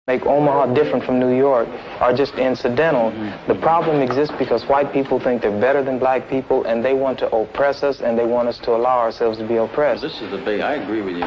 make Omaha different from New York are just incidental. The problem exists because white people think they're better than black people, and they want to oppress us, and they want us to allow ourselves to be oppressed. This is the I agree with you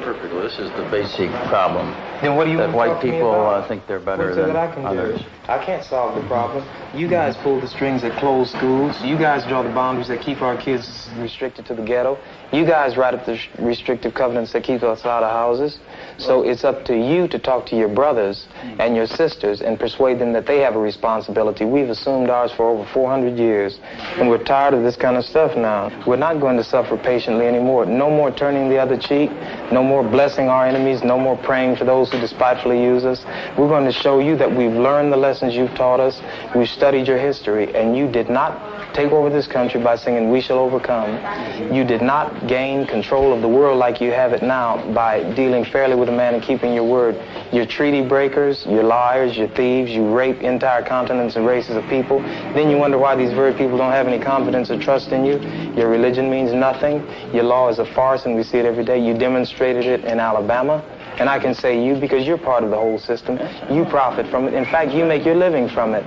perfectly. This is the basic problem. Then what do you that want to white talk to me people about? think they're better What's it than that I can others. do? I can't solve the problem. You guys pull the strings that close schools. You guys draw the boundaries that keep our kids restricted to the ghetto. You guys write up the restrictive covenants that keep us out of houses. So it's up to you to talk to your brothers and your sisters and persuade them that they have a responsibility. We've assumed ours for over 400 years, and we're tired of this kind of stuff now. We're not going to suffer patiently anymore. No more turning the other cheek. No more blessing our enemies. No more praying for those who despitefully use us. We're going to show you that we've learned the lessons you've taught us. We've studied your history, and you did not take over this country by singing "We Shall Overcome." You did not gain control of the world like you have it now by dealing fairly with a man and keeping your word. You're treaty breakers, you're liars, you're thieves, you rape entire continents and races of people. Then you wonder why these very people don't have any confidence or trust in you. Your religion means nothing. Your law is a farce, and we see it every day. You demonstrated it in Alabama. And I can say you because you're part of the whole system. You profit from it. In fact, you make your living from it.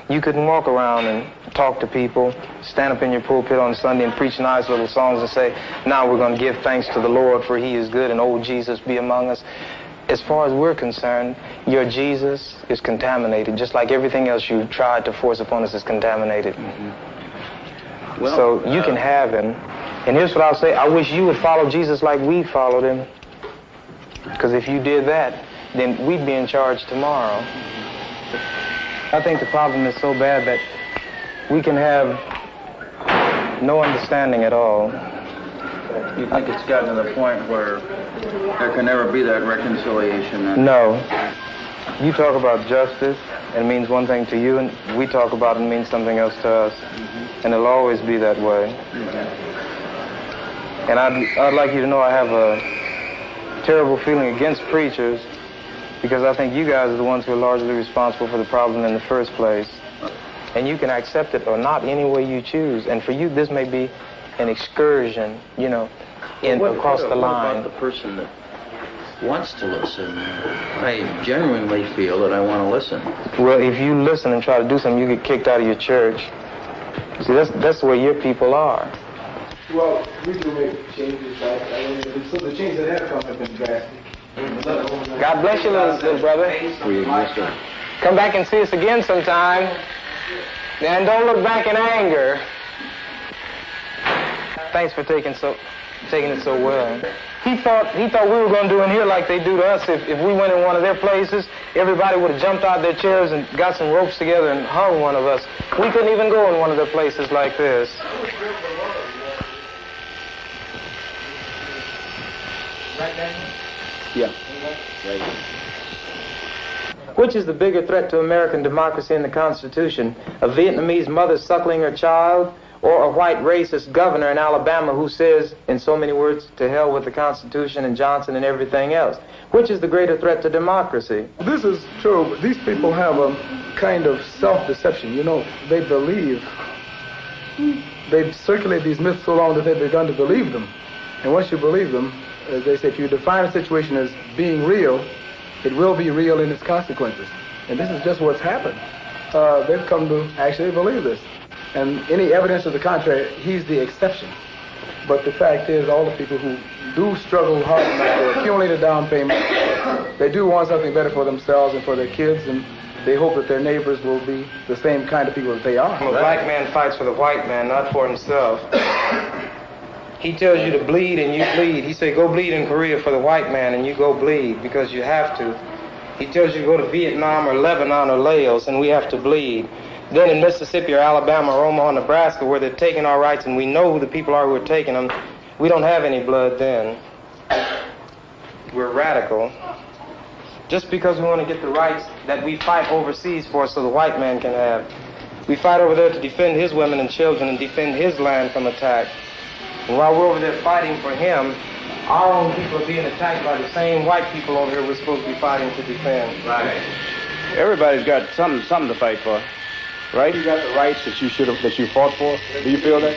You couldn't walk around and talk to people, stand up in your pulpit on Sunday and preach nice little songs and say, now we're going to give thanks to the Lord for he is good and old Jesus be among us. As far as we're concerned, your Jesus is contaminated, just like everything else you tried to force upon us is contaminated. Well, so you can have him. And here's what I'll say. I wish you would follow Jesus like we followed him. Because if you did that, then we'd be in charge tomorrow. I think the problem is so bad that we can have no understanding at all. You think it's gotten to the point where there can never be that reconciliation? Then? No. You talk about justice, and it means one thing to you, and we talk about it and it means something else to us. And it'll always be that way. And I'd like you to know I have a terrible feeling against preachers, because I think you guys are the ones who are largely responsible for the problem in the first place. And you can accept it or not any way you choose. And for you, this may be an excursion, you know, across the line. What about the person that wants to listen? I genuinely feel that I want to listen. Well, if you listen and try to do something, you get kicked out of your church. See, that's the way your people are. Well, we do make changes, right? I mean, so the changes that have come have been drastic. God bless you, little brother. We exist. Come back and see us again sometime. And don't look back in anger. Thanks for taking it so well. He thought we were going to do in here like they do to us. If we went in one of their places, everybody would have jumped out their chairs and got some ropes together and hung one of us. We couldn't even go in one of their places like this. Right, Daniel? Yeah. Right. Which is the bigger threat to American democracy and the Constitution? A Vietnamese mother suckling her child, or a white racist governor in Alabama who says, in so many words, to hell with the Constitution and Johnson and everything else? Which is the greater threat to democracy? This is true, but these people have a kind of self-deception. You know, they believe, they circulate these myths so long that they've begun to believe them. And once you believe them, as they say, if you define a situation as being real, it will be real in its consequences. And this is just what's happened. They've come to actually believe this. And any evidence to the contrary, he's the exception. But the fact is, all the people who do struggle hard enough to accumulate a down payment, they do want something better for themselves and for their kids, and they hope that their neighbors will be the same kind of people that they are. A black man fights for the white man, not for himself. He tells you to bleed and you bleed. He said, go bleed in Korea for the white man, and you go bleed because you have to. He tells you to go to Vietnam or Lebanon or Laos, and we have to bleed. Then in Mississippi or Alabama or Omaha, Nebraska, where they're taking our rights and we know who the people are who are taking them, we don't have any blood then. We're radical. Just because we want to get the rights that we fight overseas for so the white man can have. We fight over there to defend his women and children and defend his land from attack. And while we're over there fighting for him, our own people are being attacked by the same white people over here we're supposed to be fighting to defend. Right. Everybody's got something to fight for, right? You got the rights that you fought for. Do you feel that?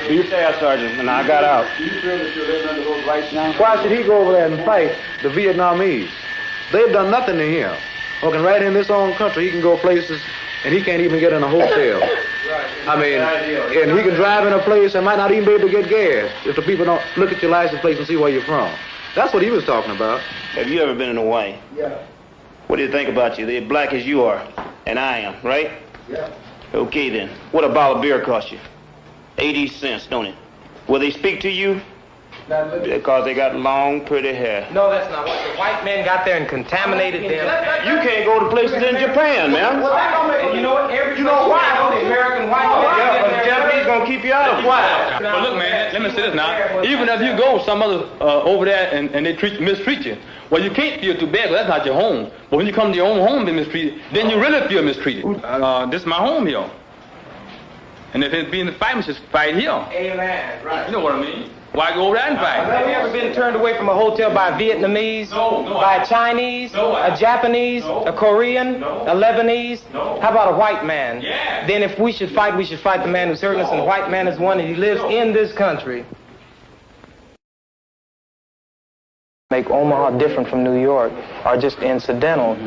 Do you say, Sergeant? And I got out. Do you feel that you're living under those rights now? Why should he go over there and fight the Vietnamese? They've done nothing to him. Working right in this own country, he can go places and he can't even get in a hotel. I mean, and he can drive in a place and might not even be able to get gas if the people don't look at your license plate and see where you're from. That's what he was talking about. Have you ever been in Hawaii? Yeah. What do you think about you? They're black as you are, and I am, right? Yeah. Okay then. What a bottle of beer cost you? 80 cents, don't it? Will they speak to you? Because they got long, pretty hair. No, that's not what the white men got there and contaminated them. You can't go to places in Japan, man. And you know what? You know why? The American white men. Yeah, but the Japanese gonna keep you out of why? But look, man, let me say this now. Even if you go some other over there and they mistreat you, well, you can't feel too bad because that's not your home. But when you come to your own home and be mistreated, then you really feel mistreated. This is my home here. And if it's being a fight, we should fight here. Amen. Right. You know what I mean? Why go over there and fight? Have you ever been turned away from a hotel by a Vietnamese, by a Chinese, a Japanese, a Korean, a Lebanese? How about a white man? Yeah. Then if we should fight the man who's hurting us, and the white man is one, and he lives in this country. Make Omaha different from New York are just incidental.